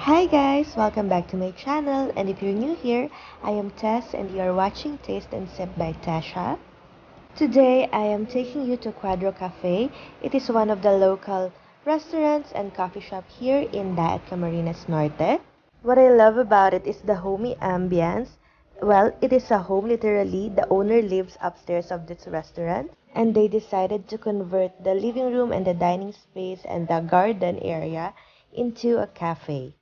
Hi guys, welcome back to my channel, and if you're new here, I am Tess and you are watching Taste and Sip by Tasha. Today I am taking you to Quadro Cafe. It is one of the local restaurants and coffee shop here in Daat Camarines Norte. What I love about it is the homey ambience. Well, it is a home literally. The owner lives upstairs of this restaurant and they decided to convert the living room and the dining space and the garden area into a cafe.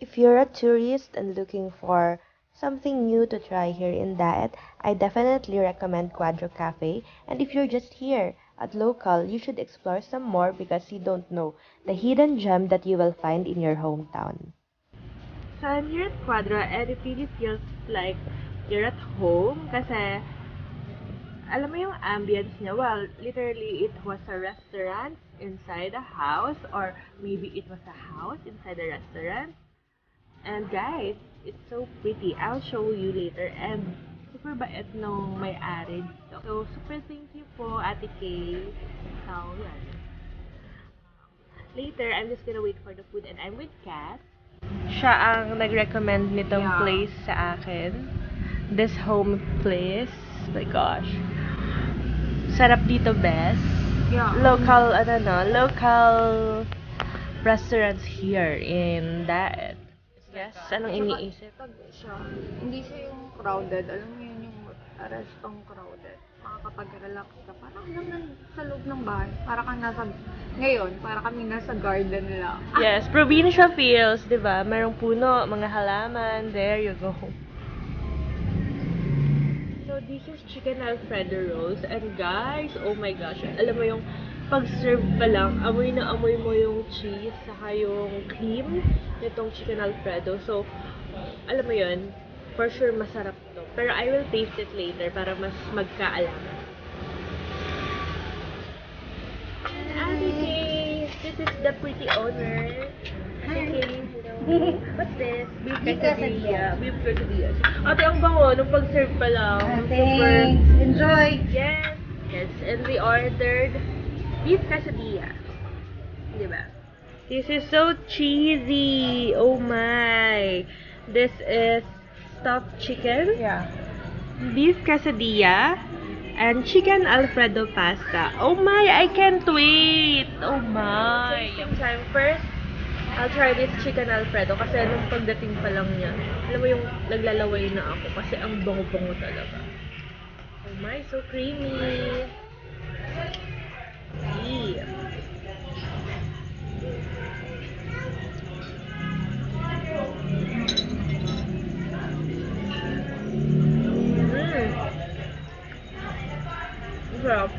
If you're a tourist and looking for something new to try here in Daet, I definitely recommend Quadro Cafe. And if you're just here at local, you should explore some more because you don't know the hidden gem that you will find in your hometown. So I'm here at Quadra and it really feels like you're at home kasi alam mo yung ambience niya. Well, literally it was a restaurant inside a house or maybe it was a house inside a restaurant. And guys, it's so pretty. I'll show you later. And super bait nung may-ari dito. So, super thank you po, Ate Kay. So, yan. Later, I'm just gonna wait for the food and I'm with Kat. Siya ang nag-recommend nitong place sa akin. This home place. My gosh. Sarap dito, best. Yeah. Local restaurants here in Daet. Yes, anong iniisip? Pag siya, hindi siya yung crowded. Alam mo yun yung restong crowded. Makakapag-relax ka. Parang naman sa loob ng bahay. Para kang nasa, ngayon, para kami nasa garden lang. Yes, provincial feels, di ba? Merong puno, mga halaman. There you go. So, this is chicken Alfredo rolls. And guys, oh my gosh, alam mo yung pag-serve pa lang, amoy na amoy mo yung cheese, saka yung cream nitong chicken Alfredo. So, alam mo yun, for sure masarap to. Pero I will taste it later para mas magkaalaman. Ate Kay, this is the pretty owner. Ate Kay, hello. What's this? Beef quesadilla. Beef quesadilla. Ate, ang bango, nung pag-serve pa lang. Thanks. Enjoy. Yes. Yes, and we ordered beef quesadilla. Diba? This is so cheesy. Oh my. This is stuffed chicken. Yeah. Beef quesadilla. And chicken Alfredo pasta. Oh my, I can't wait. Oh my. Time first, I'll try this chicken Alfredo kasi nung pagdating pa lang niya, alam mo yung naglalaway na ako kasi ang bango-bango talaga. Oh my, so creamy. Yeah. Sarap.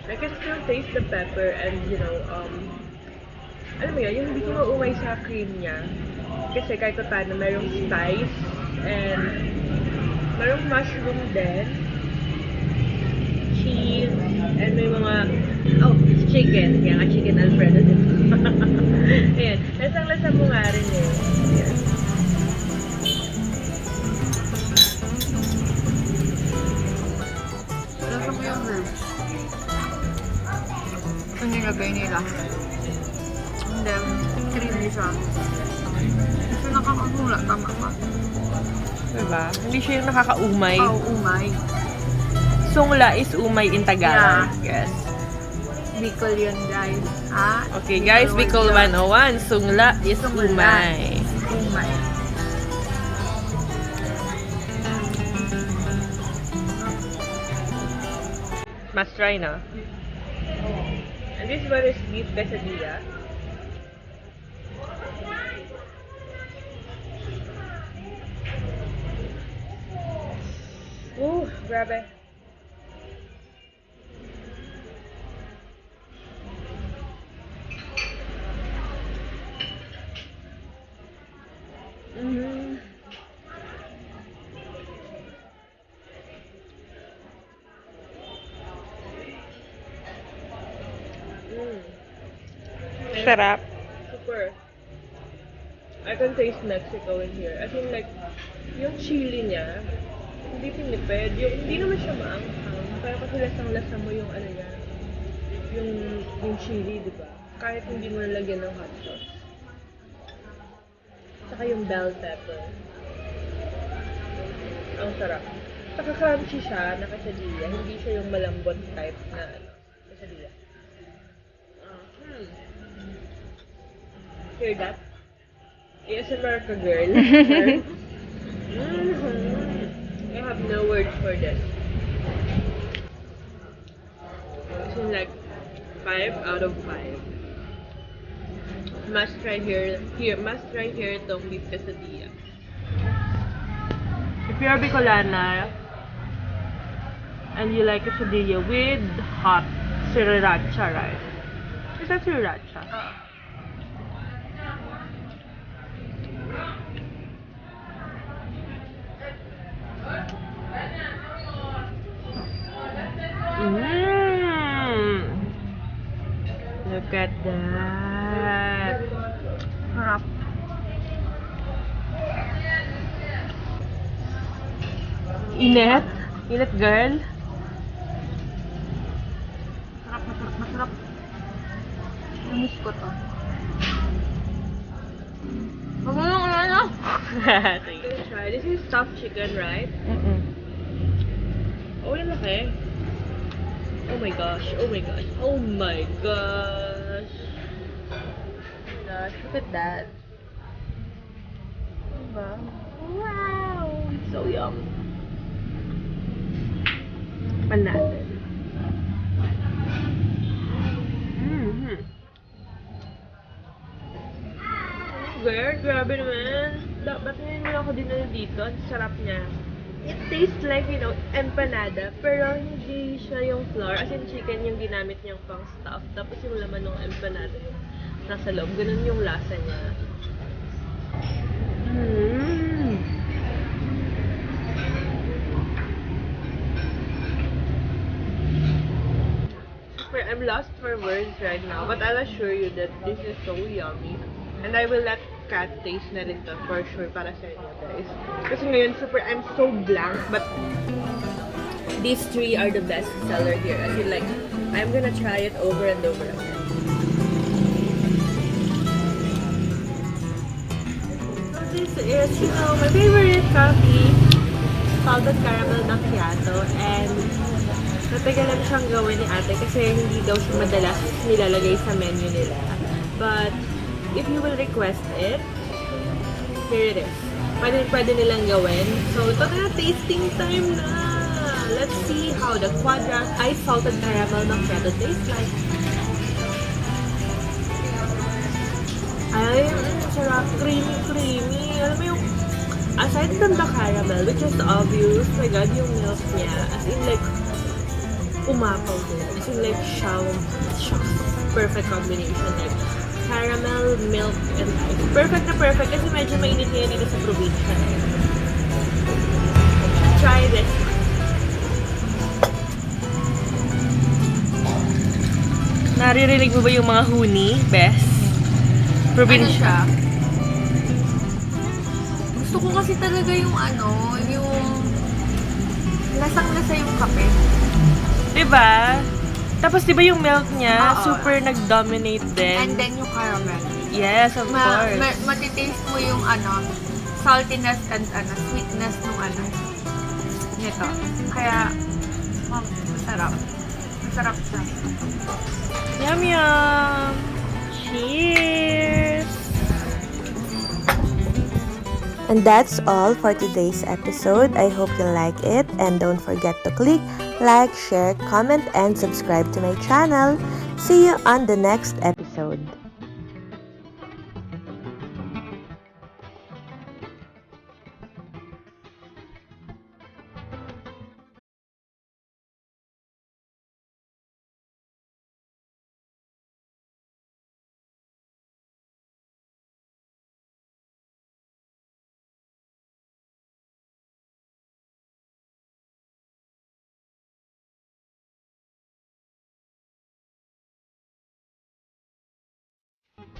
I can still taste the pepper and alam mo yun, yung hindi ko maumay sa cream niya. Kasi kahit pa paano, merong spice and merong mushroom din, cheese, and may mga, it's chicken. Kaya nga chicken Alfredo din. Ayan, lasang-lasa mo nga rin eh. Ayan. Lasa mo yung herbs. Ito nilagay nila. And then, creamy siya. So, nakakahula. Tama ka. Diba? Hindi siya yung nakakaumay. Oh, umay. Sungla is umay in Tagalog. Yes. Bicol yun, guys. Ah, Okay, guys, Bicol 101. Sungla is Sungla. umay. Umay. Must try na. And this one is beef quesadilla. Grabe. Mm. Sarap. Super. I can taste Mexico in here. I think like, yung chili niya, hindi pinipid. Hindi naman siya maanghang. Pero kasi lasang-lasa mo yung ano niya. Yung chili, di ba? Kahit hindi mo nalagyan ng hot sauce. Tsaka yung bell pepper. Ang sarap. Tsaka crunchy siya na quesadilla. Hindi siya yung malambot type na quesadilla. Hear that? ASMR ka, girl. I have no words for this. This is like 5 out of 5. Must try here itong beef quesadilla. If you're Bicolana and you like quesadilla with hot sriracha, right? Is that sriracha? Look at that. Harap. Init? Init, girl? Masarap. Namiss ko to. Huwag mo nang ano? Try. This is stuffed chicken, right? Oh, yung laki. Oh my gosh. Oh my gosh. Oh my gosh. Gosh, look at that. Diba? Wow! It's so yum. Pan natin. Girl, grabe naman. Dapat ngayon mo ako dinala dito. Ang sarap niya. It tastes like, you know, empanada, pero hindi siya yung flour. As in, chicken yung ginamit niyang pang stuff. Tapos yung laman ng empanada yung nasa loob. Ganun yung lasa niya. Super, I'm lost for words right now, but I'll assure you that this is so yummy. And I will let Kat taste na rin to for sure para sa inyo, guys. Kasi ngayon, super, I'm so blank, but these three are the best seller here. I feel like I'm gonna try it over and over again. So this is, you know, my favorite coffee, salted caramel macchiato, and natagalan siyang gawin ni ate kasi hindi daw siya madalas nilalagay sa menu nila. But if you will request it, here it is. Pwede nilang gawin. So, ito na, tasting time na! Let's see how the Quadra Ice Salted Caramel Macchiato tastes like. Ay, sarap. Creamy. Alam mo yung, aside from the caramel, which is obvious, my god, yung milk niya, as in like, umapaw din. As in like, shucks. Perfect combination. Like, caramel, milk, and ice. Perfect na perfect kasi medyo mainit ngayon dito sa probinsya. Try this. Naririnig mo ba yung mga huni, Bes? Probinsya. Gusto ko kasi talaga yung yung lasang-lasa yung kape. Diba? Tapos diba yung milk niya, super nag-dominate din. And then yung caramel. Yes, of course. Matitaste mo yung saltiness and sweetness nung nito. Kaya, masarap. Masarap siya. Yum, yum! Cheers! And that's all for today's episode. I hope you like it, and don't forget to click like, share, comment, and subscribe to my channel. See you on the next episode.